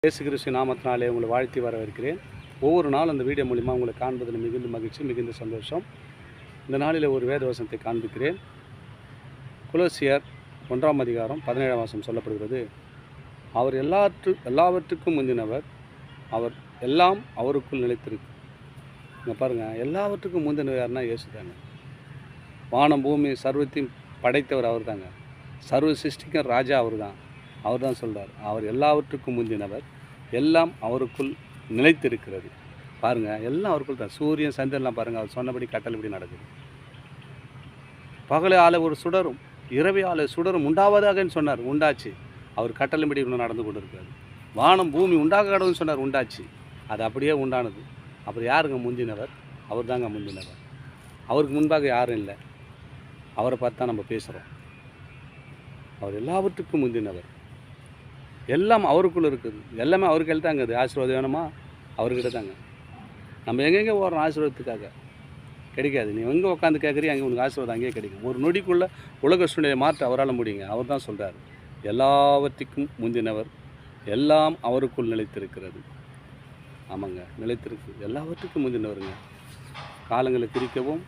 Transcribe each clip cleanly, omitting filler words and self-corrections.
இயேசு கிறிஸ்து நாமத்தினாலே உங்களை வாழ்த்தி வரவேற்கிறேன். ஒவ்வொரு நாள் அந்த வீடியோ மூலிமா உங்களை காண்பதில் மிகுந்த மகிழ்ச்சி, மிகுந்த சந்தோஷம். இந்த நாளில் ஒரு வேத வசனத்தை காண்பிக்கிறேன். கொலோசியர் 1 அதிகாரம் 17 சொல்லப்படுகிறது. அவர் எல்லாவற்றுக்கும் முந்தினவர், அவர் எல்லாம் அவருக்குள் நிலைத்திருக்கு. இங்கே பாருங்கள், எல்லாவற்றுக்கும் முந்தினவர் யாருன்னா இயேசு தாங்க. வானம் பூமி சர்வத்தையும் படைத்தவர் அவர் தாங்க. சர்வ சிருஷ்டிக்கும் ராஜா அவர் தான். அவர் தான் சொல்கிறார், அவர் எல்லாவற்றுக்கும் முந்தினவர், எல்லாம் அவருக்குள் நிலைத்திருக்கிறது. பாருங்கள், எல்லாம் அவருக்குள் தான். சூரியன் சந்திரன்லாம் பாருங்கள், அவர் சொன்னபடி கட்டளைப்படி நடக்குது. பகலை ஆள ஒரு சுடரும் இரவை ஆள சுடரும் உண்டாவதாகன்னு சொன்னார், உண்டாச்சு. அவர் கட்டளைப்படி இன்னும் நடந்து கொண்டு இருக்காரு. வானம் பூமி உண்டாக கடவுள்னு சொன்னார், உண்டாச்சு. அது அப்படியே உண்டானது. அப்புறம் யாருங்க முந்தினவர்? அவர் தாங்க முந்தினவர். அவருக்கு முன்பாக யாரும் இல்லை. அவரை பார்த்து தான் நம்ம பேசுகிறோம். அவர் எல்லாவற்றுக்கும் முந்தினவர், எல்லாம் அவருக்குள்ளே இருக்குது. எல்லாமே அவருக்கு தாங்க. அது ஆசீர்வாதம் வேணுமா? அவர்கிட்ட தாங்க. நம்ம எங்கெங்கே ஓடுறோம் ஆசீர்வாதத்துக்காக? கிடைக்காது. நீ எங்கே உட்காந்து கேட்குறீங்க, அங்கே உனக்கு ஆசீர்வாதம் அங்கேயே கிடைக்கும். ஒரு நொடிக்குள்ளே உலக சூழ்நிலையை மாற்ற அவரால் முடியுங்க. அவர் தான் சொல்கிறார், எல்லாவற்றுக்கும் முந்தினவர், எல்லாம் அவருக்குள் நிலைத்திருக்கிறது. ஆமாங்க, நிலைத்திருக்கு. எல்லாவற்றுக்கும் முந்தினவருங்க. காலங்களை குறிக்கவும்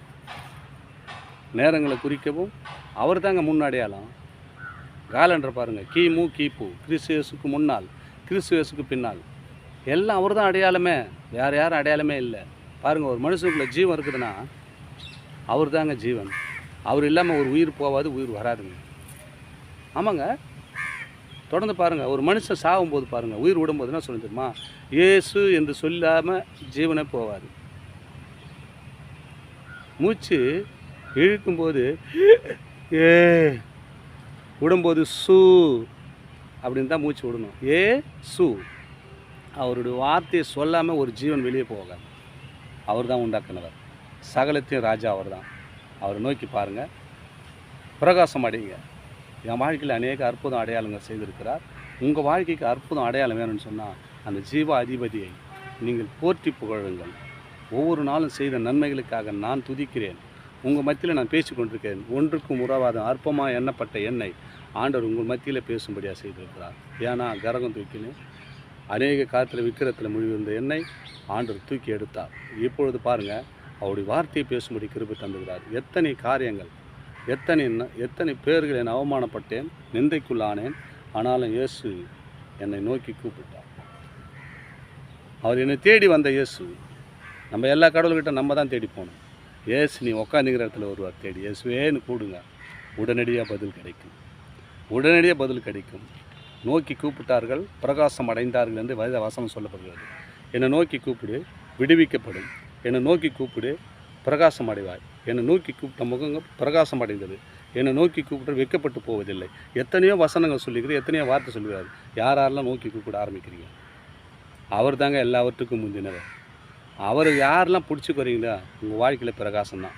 நேரங்களை குறிக்கவும் அவர் தாங்க முன்னாடியாலாம். காலண்டர் பாருங்கள், கிமு கிபு, கிறிஸ்துவுக்கு முன்னால், கிறிஸ்துவுக்கு பின்னால், எல்லாம் அவர் தான் அடையாளமே. வேறு யாரும் அடையாளமே இல்லை. பாருங்கள், ஒரு மனுஷனுக்குள்ள ஜீவன் இருக்குதுன்னா அவர் தாங்க ஜீவன். அவர் இல்லாமல் ஒரு உயிர் போகாது, உயிர் வராதுங்க. ஆமாங்க, தொடர்ந்து பாருங்கள். ஒரு மனுஷன் சாகும்போது பாருங்கள், உயிர் விடும்போது என்ன சொல்லி தெரியுமா? இயேசு என்று சொல்லாமல் ஜீவனே போகாது. மூச்சு இழுக்கும்போது ஏ விடும்போது சூ அப்படின்னு தான் மூச்சு விடணும். ஏ சூ. அவருடைய வார்த்தையை சொல்லாமல் ஒரு ஜீவன் வெளியே போகாது. அவர் தான் உண்டாக்குனவர். சகலத்தையும் ராஜா அவர் தான். அவரை நோக்கி பாருங்கள், பிரகாசம் அடைங்க. என் வாழ்க்கையில் அநேக அற்புதம் அடையாளங்கள் செய்திருக்கிறார். உங்கள் வாழ்க்கைக்கு அற்புதம் அடையாளம் வேணும்னு சொன்னால் அந்த ஜீவ அதிபதியை நீங்கள் போற்றி புகழுங்கள். ஒவ்வொரு நாளும் செய்த நன்மைகளுக்காக நான் துதிக்கிறேன். உங்கள் மத்தியில் நான் பேசி கொண்டிருக்கிறேன். ஒன்றுக்கும் உறவாத அற்பமாக எண்ணப்பட்ட என்னை ஆண்டவர் உங்கள் மத்தியில் பேசும்படியாக செய்திருக்கிறார். ஏன்னா கரகம் தூக்கின்னு அநேக காலத்தில் விக்கிரத்தில் முடிவிருந்த என்னை ஆண்டவர் தூக்கி எடுத்தார். இப்பொழுது பாருங்கள், அவருடைய வார்த்தையை பேசும்படி கிருபை தந்துகிறார். எத்தனை காரியங்கள், எத்தனை பேர்கள் என் அவமானப்பட்டேன், நிந்தைக்குள்ளானேன். ஆனாலும் இயேசு என்னை நோக்கி கூப்பிட்டார். அவர் என்னை தேடி வந்த இயேசு. நம்ம எல்லா கடவுள்கிட்ட நம்ம தான் தேடி போகணும். இயேசு நீ உட்காந்துங்கிற இடத்துல வருவார் தேடி. இயேசுவேன்னு கூடுங்க, உடனடியாக பதில் கிடைக்கும். உடனடியாக பதில் கிடைக்கும். நோக்கி கூப்பிட்டார்கள், பிரகாசம் அடைந்தார்கள் என்று வேத வசனம் சொல்லப்படுகிறது. என்னை நோக்கி கூப்பிடு, விடுவிக்கப்படும். என்னை நோக்கி கூப்பிடு, பிரகாசம் அடைவாய். என்னை நோக்கி கூப்பிட்ட முகங்கள் பிரகாசம் அடைந்தது. என்னை நோக்கி கூப்பிட்டு வைக்கப்பட்டு போவதில்லை. எத்தனையோ வசனங்கள் சொல்லிக்கிறேன், எத்தனையோ வார்த்தை சொல்லுகிறார். யாரெல்லாம் நோக்கி கூப்பிட ஆரம்பிக்கிறீங்க? அவர் தாங்க எல்லாவற்றுக்கும் முந்தினவர். அவர் யாரெல்லாம் பிடிச்சிக்கிறீங்களா உங்கள் வாழ்க்கையில் பிரகாசம் தான்.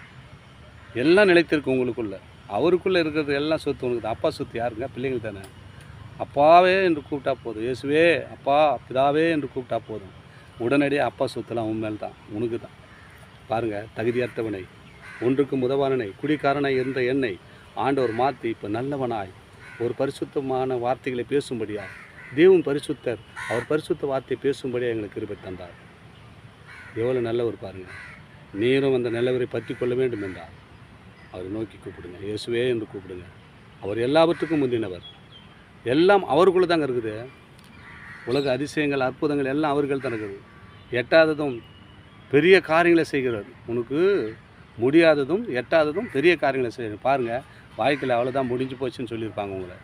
எல்லாம் நிலைத்திருக்கு உங்களுக்குள்ளே. அவருக்குள்ளே இருக்கிறது எல்லாம் சொத்து உனக்கு. அப்பா சொத்து யாருங்க? பிள்ளைங்கள் தானே. அப்பாவே என்று கூப்பிட்டா போதும். இயேசுவே, அப்பா, பிதாவே என்று கூப்பிட்டா போதும். உடனடியாக அப்பா சொத்துலாம் உண்மையில் தான், உனக்கு தான். பாருங்கள், தகுதியற்றவனை, ஒன்றுக்கும் உதவானனை, குடிக்காரனாய் இருந்த என்னை ஆண்டவர் மாற்றி இப்போ நல்லவனாய் ஒரு பரிசுத்தமான வார்த்தைகளை பேசும்படியாக, தேவன் பரிசுத்தர், அவர் பரிசுத்த வார்த்தையை பேசும்படியாக எங்களுக்கு கிருபை தந்தார். எவ்வளோ நல்லவர் பாருங்கள். நீரும் அந்த நல்லவரை பற்றி கொள்ள வேண்டும் என்றால் அவரை நோக்கி கூப்பிடுங்க. இயேசுவே என்று கூப்பிடுங்க. அவர் எல்லாவற்றுக்கும் முந்தினவர். எல்லாம் அவருக்குள்ளே தாங்க இருக்குது. உலக அதிசயங்கள், அற்புதங்கள் எல்லாம் அவர்கள் தான் இருக்குது. எட்டாததும் பெரிய காரியங்களை செய்கிறார். உனக்கு முடியாததும் எட்டாததும் பெரிய காரியங்களை செய்கிறார். பாருங்கள், வாழ்க்கையில் அவ்வளோதான் முடிஞ்சு போச்சுன்னு சொல்லியிருப்பாங்க உங்களை.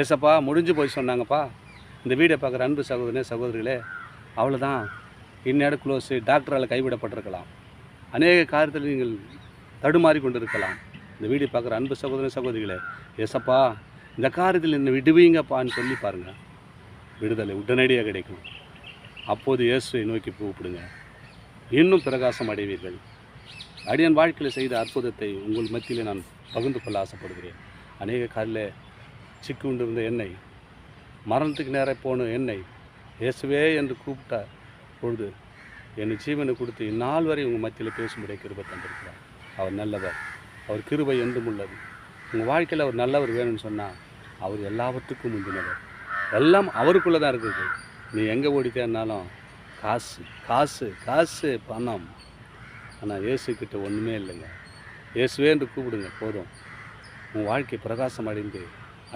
ஏசப்பா முடிஞ்சு போய் சொன்னாங்கப்பா. இந்த வீடியோ பார்க்குற அன்பு சகோதரனே, சகோதரிகளே, அவ்வளோதான், இந்நேரம் க்ளோஸு. டாக்டரால் கைவிடப்பட்டிருக்கலாம். அநேக காரியத்தில் நீங்கள் தடுமாறி கொண்டு இருக்கலாம். இந்த வீடியோ பார்க்குற அன்பு சகோதர சகோதரிகளே, ஏசப்பா இந்த காரியத்தில் என்னை விடுவீங்கப்பான்னு சொல்லி பாருங்கள். விடுதலை உடனடியாக கிடைக்கும். அப்போது இயேசுவை நோக்கி கூப்பிடுங்க. இன்னும் பிரகாசம் அடைவீர்கள். அடியன் வாழ்க்கையில் செய்த அற்புதத்தை உங்கள் மத்தியில் நான் பகிர்ந்து கொள்ள ஆசைப்படுகிறேன். அநேக காலில் சிக்கி கொண்டிருந்த என்னை, மரணத்துக்கு நேர போன என்னை இயேசுவே என்று கூப்பிட்ட பொழுது என்னை ஜீவனை கொடுத்து இந்நாள் வரை உங்கள் மத்தியில் பேசும்படிய கிருபை தந்திருக்கிறார். அவர் நல்லவர். அவர் கிருபை என்றும் உள்ளது. உங்கள் வாழ்க்கையில் அவர் நல்லவர் வேணும்னு சொன்னால் அவர் எல்லாவற்றுக்கும் முந்தினவர். எல்லாம் அவருக்குள்ளே தான் இருக்குது. நீ எங்கே ஓடிட்டேன்னாலும் காசு காசு காசு பணம். ஆனால் இயேசுக்கிட்ட ஒன்றுமே இல்லைங்க. இயேசுவே என்று கூப்பிடுங்க போதும். உன் வாழ்க்கை பிரகாசம் அடைந்து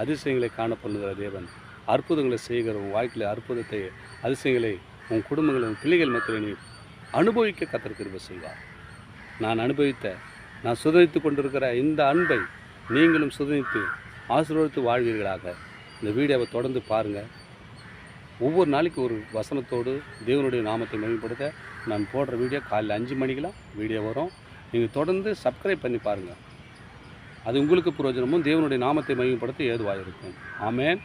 அதிசயங்களை காண பண்ணுகிற தேவன், அற்புதங்களை செய்கிற உன் வாழ்க்கையில் அற்புதத்தை அதிசயங்களை உன் குடும்பங்கள் உன் பிள்ளைகள் மத்தியில் நீ அனுபவிக்க கர்த்தர் கிருபை செய்வார். நான் அனுபவித்த நான் சுதந்தித்து கொண்டிருக்கிற இந்த அன்பை நீங்களும் சுதந்தித்து ஆசீர்வதித்து வாழ்வீர்களாக. இந்த வீடியோவை தொடர்ந்து பாருங்கள். ஒவ்வொரு நாளைக்கு ஒரு வசனத்தோடு தேவனுடைய நாமத்தை மகிமைப்படுத்த நான் போடுற வீடியோ காலையில் 5 மணிக்கெலாம் வீடியோ வரும். நீங்கள் தொடர்ந்து சப்ஸ்கிரைப் பண்ணி பாருங்கள். அது உங்களுக்கு பிரயோஜனமும் தேவனுடைய நாமத்தை மகிமைப்படுத்த ஏதுவாக இருக்கும். ஆமென்.